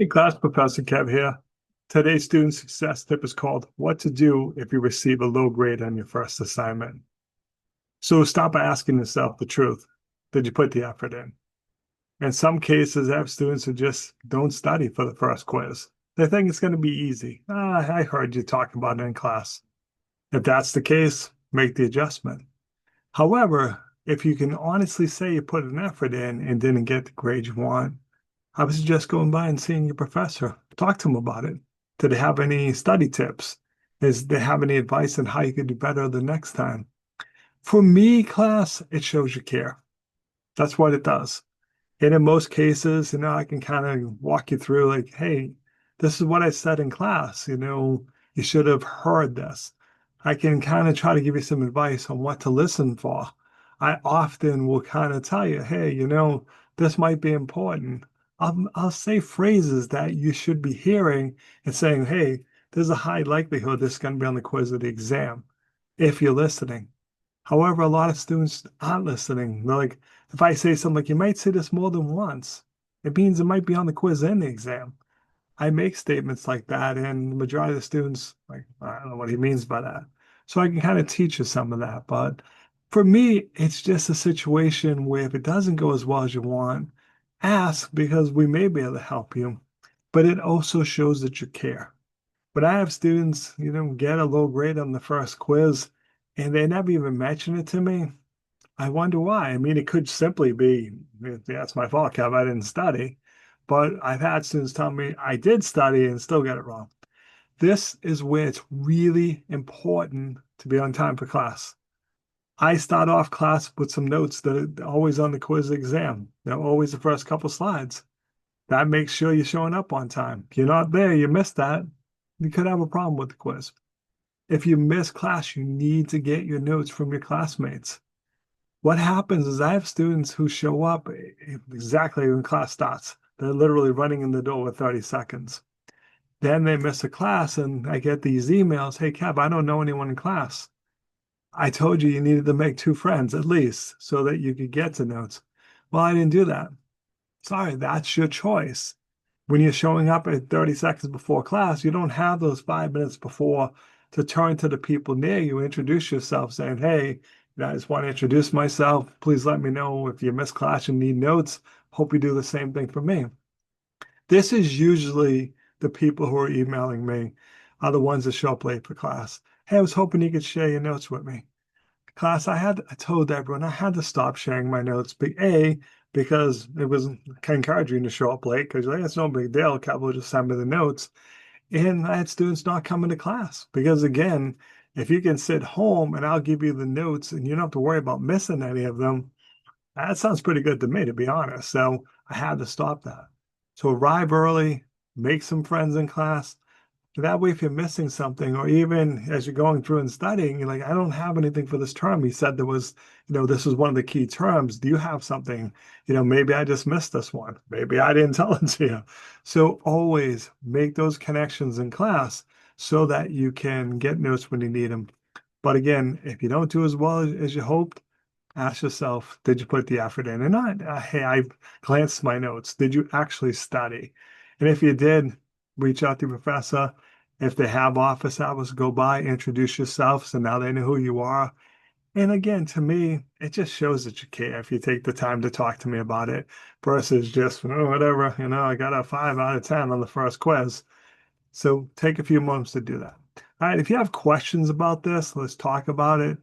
Hey class, Professor Kev here. Today's student success tip is called What to Do If You Receive a Low Grade on Your First Assignment. So start by asking yourself the truth. Did you put the effort in? In some cases, I have students who just don't study for the first quiz. They think it's going to be easy. I heard you talking about it in class. If that's the case, make the adjustment. However, if you can honestly say you put an effort in and didn't get the grade you want, I would suggest going by and seeing your professor. Talk to them about it. Do they have any study tips? Does they have any advice on how you could do better the next time? For me, class, it shows you care. That's what it does. And in most cases, I can kind of walk you through like, hey, this is what I said in class. You should have heard this. I can kind of try to give you some advice on what to listen for. I often will kind of tell you, hey, this might be important. I'll say phrases that you should be hearing and saying, hey, there's a high likelihood this is going to be on the quiz or the exam if you're listening. However, a lot of students aren't listening. They're like, if I say something like, you might say this more than once, it means it might be on the quiz and the exam. I make statements like that, and the majority of the students, like, I don't know what he means by that. So I can kind of teach you some of that. But for me, it's just a situation where if it doesn't go as well as you want, ask because we may be able to help you. But it also shows that you care. But I have students, get a low grade on the first quiz and they never even mention it to me. I wonder why. I mean, it could simply be, yeah, it's my fault, Kev, I didn't study. But I've had students tell me I did study and still get it wrong. This is where it's really important to be on time for class. I start off class with some notes that are always on the quiz exam. They're always the first couple slides. That makes sure you're showing up on time. If you're not there, you missed that, you could have a problem with the quiz. If you miss class, you need to get your notes from your classmates. What happens is I have students who show up exactly when class starts. They're literally running in the door with 30 seconds. Then they miss a class, and I get these emails, hey, Kev, I don't know anyone in class. I told you needed to make two friends at least so that you could get to notes. Well, I didn't do that. Sorry, that's your choice. When you're showing up at 30 seconds before class, you don't have those 5 minutes before to turn to the people near you, introduce yourself, saying, hey, I just want to introduce myself. Please let me know if you miss class and need notes. Hope you do the same thing for me. This is usually the people who are emailing me are the ones that show up late for class. Hey, I was hoping you could share your notes with me. Class, I told everyone I had to stop sharing my notes. Because it was encouraging to show up late because like, it's no big deal. Kev will just send me the notes. And I had students not coming to class because again, if you can sit home and I'll give you the notes and you don't have to worry about missing any of them, that sounds pretty good to me, to be honest. So I had to stop that. So arrive early, make some friends in class. That way, if you're missing something, or even as you're going through and studying, you're like, I don't have anything for this term. He said there was, this was one of the key terms. Do you have something? Maybe I just missed this one. Maybe I didn't tell it to you. So always make those connections in class so that you can get notes when you need them. But again, if you don't do as well as you hoped, ask yourself, did you put the effort in? And not, hey, I glanced my notes. Did you actually study? And if you did, reach out to your professor. If they have office hours, go by, introduce yourself. So now they know who you are. And again, to me, it just shows that you care if you take the time to talk to me about it versus just, oh, whatever, I got a 5 out of 10 on the first quiz. So take a few moments to do that. All right, if you have questions about this, let's talk about it.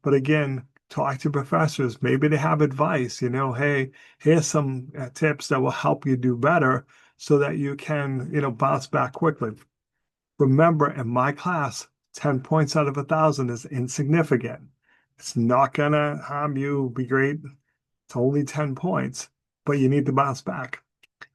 But again, talk to professors. Maybe they have advice, hey, here's some tips that will help you do better so that you can, bounce back quickly. Remember, in my class, 10 points out of 1,000 is insignificant. It's not going to harm you, be great. It's only 10 points, but you need to bounce back.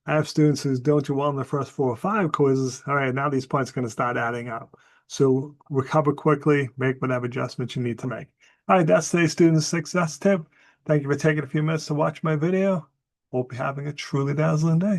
I have students who don't do well in the first 4 or 5 quizzes. All right, now these points are going to start adding up. So recover quickly, make whatever adjustments you need to make. All right, that's today's student success tip. Thank you for taking a few minutes to watch my video. Hope you're having a truly dazzling day.